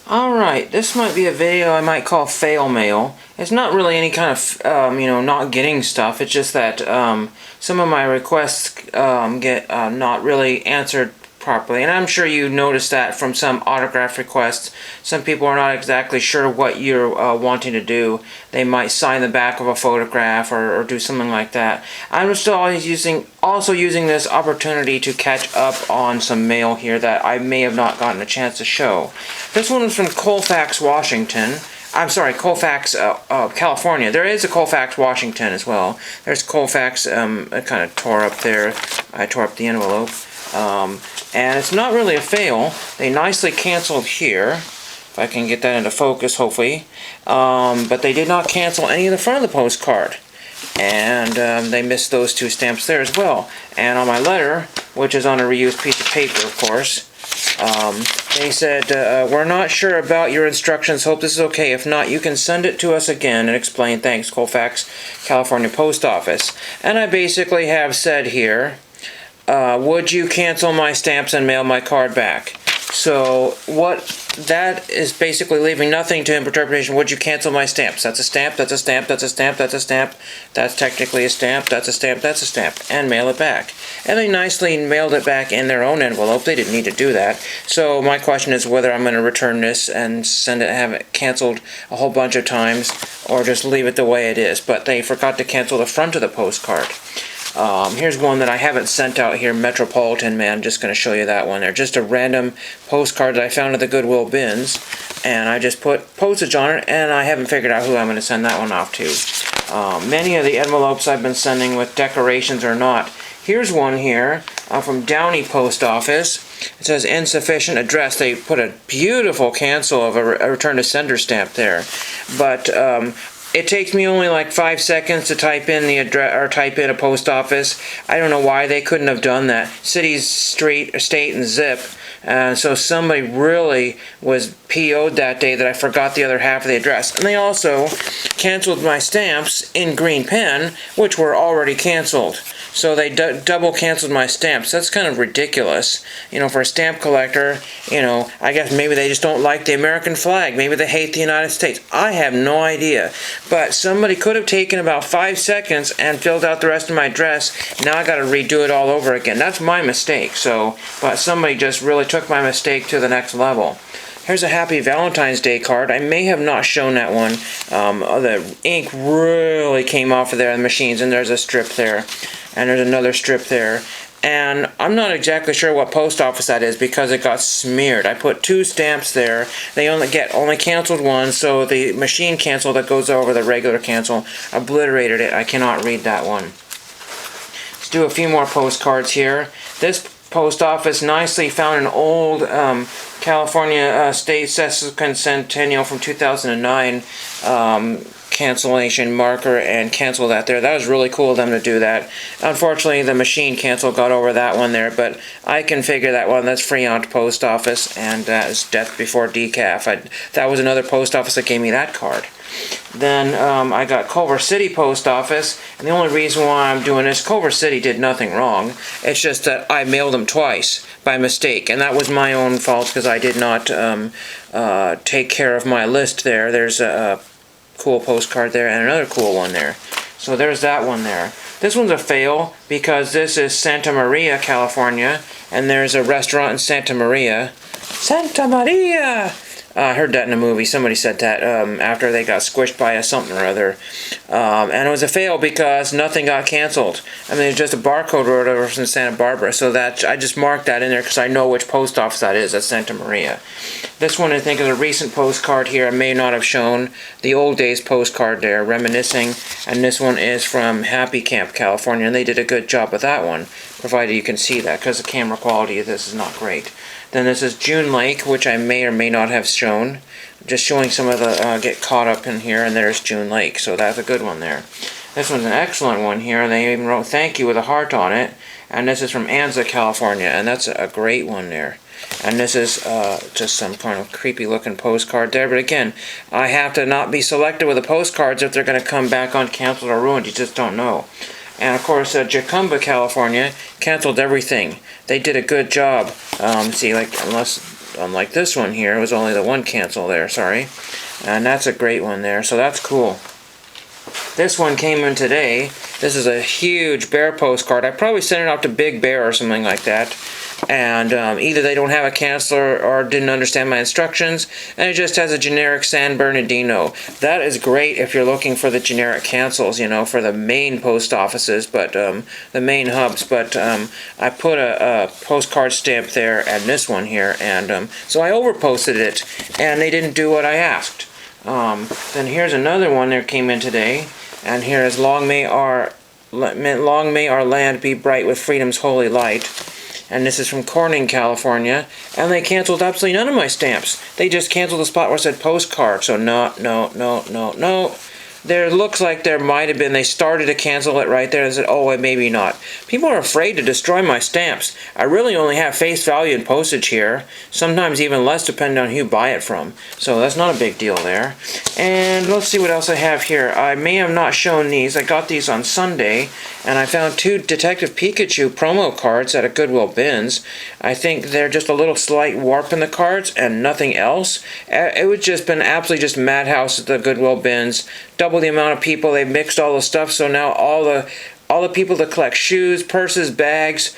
Alright, this might be a video I might call fail mail. It's not really any kind of, not getting stuff. It's just that some of my requests get not really answered properly. And I'm sure you noticed that from some autograph requests. Some people are not exactly sure what you're wanting to do. They might sign the back of a photograph or do something like that. I'm still always also using this opportunity to catch up on some mail here that I may have not gotten a chance to show. This one is from Colfax, Washington. I'm sorry, Colfax, California. There is a Colfax, Washington as well. There's Colfax, I kind of tore up there. I tore up the envelope. And it's not really a fail. They nicely canceled here. If I can get that into focus, hopefully. But they did not cancel any of the front of the postcard. And they missed those two stamps there as well. And on my letter, which is on a reused piece of paper, of course, they said, we're not sure about your instructions. Hope this is okay. If not, you can send it to us again and explain. Thanks, Colfax, California Post Office. And I basically have said here, would you cancel my stamps and mail my card back? So what that is basically leaving nothing to interpretation. Would you cancel my stamps? That's a stamp, that's a stamp, that's a stamp, that's a stamp. That's technically a stamp, that's a stamp, that's a stamp. And mail it back. And they nicely mailed it back in their own envelope. They didn't need to do that. So my question is whether I'm going to return this and have it canceled a whole bunch of times or just leave it the way it is. But they forgot to cancel the front of the postcard. Here's one that I haven't sent out here, Metropolitan Man. Just going to show you that one there. Just a random postcard that I found at the Goodwill bins. And I just put postage on it, and I haven't figured out who I'm going to send that one off to. Many of the envelopes I've been sending with decorations or not. Here's one here from Downey Post Office. It says insufficient address. They put a beautiful cancel of a return to sender stamp there. But it takes me only like 5 seconds to type in the address or type in a post office. I don't know why they couldn't have done that. Cities, street, state, and zip. So somebody really was PO'd that day that I forgot the other half of the address. And they also canceled my stamps in green pen, which were already canceled. So they double canceled my stamps. That's kind of ridiculous. For a stamp collector, I guess maybe they just don't like the American flag. Maybe they hate the United States. I have no idea. But somebody could have taken about 5 seconds and filled out the rest of my address. Now I got to redo it all over again. That's my mistake. But somebody just really took my mistake to the next level. Here's a Happy Valentine's Day card. I may have not shown that one. The ink really came off of there in the machines, and there's a strip there. And there's another strip there. And I'm not exactly sure what post office that is because it got smeared. I put 2 stamps there. They only canceled one, so the machine cancel that goes over the regular cancel obliterated it. I cannot read that one. Let's do a few more postcards here. This post office nicely found an old California State Sesquicentennial from 2009 cancellation marker and cancel that there. That was really cool of them to do that. Unfortunately, the machine cancel got over that one there, but I can figure that one. That's Fremont Post Office, and that is Death Before Decaf. That was another post office that gave me that card. Then I got Culver City Post Office, and the only reason why I'm doing this, Culver City did nothing wrong. It's just that I mailed them twice by mistake, and that was my own fault because I did not take care of my list there. There's a cool postcard there and another cool one there. So there's that one there. This one's a fail because this is Santa Maria, California, and there's a restaurant in Santa Maria. Santa Maria! I heard that in a movie. Somebody said that after they got squished by a something or other. And it was a fail because nothing got canceled. I mean, it's just a barcode wrote over from Santa Barbara. So that I just marked that in there because I know which post office that is. That's Santa Maria. This one, I think, is a recent postcard here. I may not have shown the old days postcard there, reminiscing. And this one is from Happy Camp, California. And they did a good job with that one, provided you can see that because the camera quality of this is not great. Then this is June Lake, which I may or may not have shown. Just showing some of the get caught up in here, and there's June Lake, so that's a good one there. This one's an excellent one here. They even wrote thank you with a heart on it. And this is from Anza, California, and that's a great one there. And this is just some kind of creepy looking postcard there. But again, I have to not be selective with the postcards if they're going to come back uncanceled or ruined. You just don't know. And of course, Jacumba, California, canceled everything. They did a good job. See, like, unless unlike this one here. It was only the one cancel there, sorry. And that's a great one there, so that's cool. This one came in today. This is a huge bear postcard. I probably sent it out to Big Bear or something like that. And either they don't have a canceler or didn't understand my instructions, and it just has a generic San Bernardino. That is great if you're looking for the generic cancels, you know, for the main post offices, but the main hubs. But I put a postcard stamp there and this one here, and so I overposted it, and they didn't do what I asked. Then here's another one that came in today, and here is long may our land be bright with freedom's holy light. And this is from Corning, California, and they canceled absolutely none of my stamps. They just canceled the spot where it said postcard, so no. There looks like there might have been, they started to cancel it right there and said, oh, maybe not. People are afraid to destroy my stamps. I really only have face value and postage here, sometimes even less depending on who you buy it from. So that's not a big deal there. And let's see what else I have here. I may have not shown these. I got these on Sunday, and I found 2 Detective Pikachu promo cards at a Goodwill Bins. I think they're just a little slight warp in the cards and nothing else. It would just been absolutely just madhouse at the Goodwill Bins. Double the amount of people. They mixed all the stuff, so now all the people that collect shoes, purses, bags,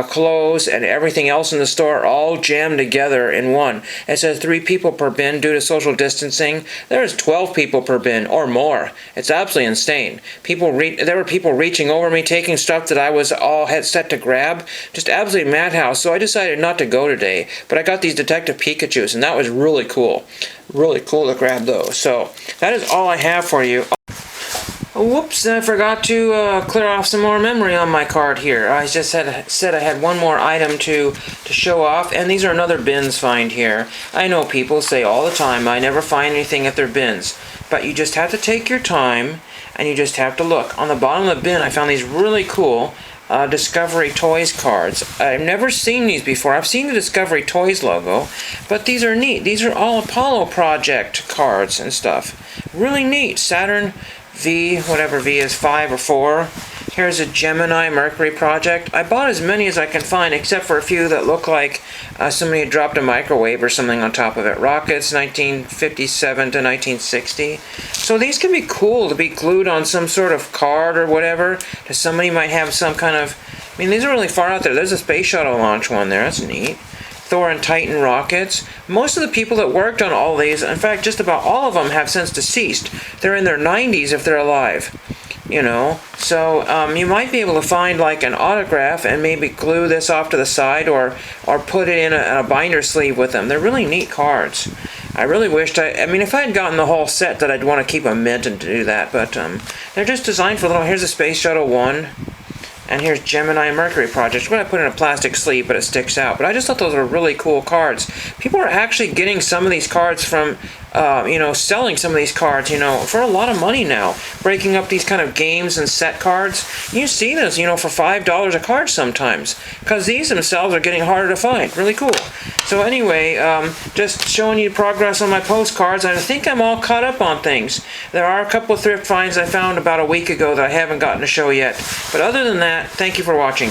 clothes, and everything else in the store are all jammed together in one. It says 3 people per bin due to social distancing. There's 12 people per bin or more. It's absolutely insane. There were people reaching over me, taking stuff that I was all had set to grab. Just absolutely madhouse. So I decided not to go today. But I got these Detective Pikachus, and that was really cool. Really cool to grab those. So that is all I have for you. Whoops, I forgot to clear off some more memory on my card here. I just said I had one more item to show off, and these are another bins find here. I know people say all the time, I never find anything at their bins. But you just have to take your time, and you just have to look. On the bottom of the bin, I found these really cool Discovery Toys cards. I've never seen these before. I've seen the Discovery Toys logo, but these are neat. These are all Apollo Project cards and stuff. Really neat. Saturn V, whatever V is, 5 or 4. Here's a Gemini Mercury project. I bought as many as I can find, except for a few that look like somebody had dropped a microwave or something on top of it. Rockets, 1957 to 1960. So these can be cool to be glued on some sort of card or whatever. Somebody might have some kind of... I mean, these are really far out there. There's a space shuttle launch one there. That's neat. Thor and Titan rockets. Most of the people that worked on all these, in fact, just about all of them have since deceased. They're in their 90s if they're alive. You know, so you might be able to find like an autograph and maybe glue this off to the side or put it in a binder sleeve with them. They're really neat cards. I really wished I mean, if I had gotten the whole set, that I'd want to keep a mint and do that, but they're just designed for little. Here's a Space Shuttle 1. And here's Gemini Mercury project. I'm going to put in a plastic sleeve, but it sticks out. But I just thought those were really cool cards. People are actually getting some of these cards from, selling some of these cards, for a lot of money now. Breaking up these kind of games and set cards. You see this, for $5 a card sometimes. Because these themselves are getting harder to find. Really cool. So anyway, just showing you progress on my postcards. I think I'm all caught up on things. There are a couple of thrift finds I found about a week ago that I haven't gotten to show yet. But other than that, thank you for watching.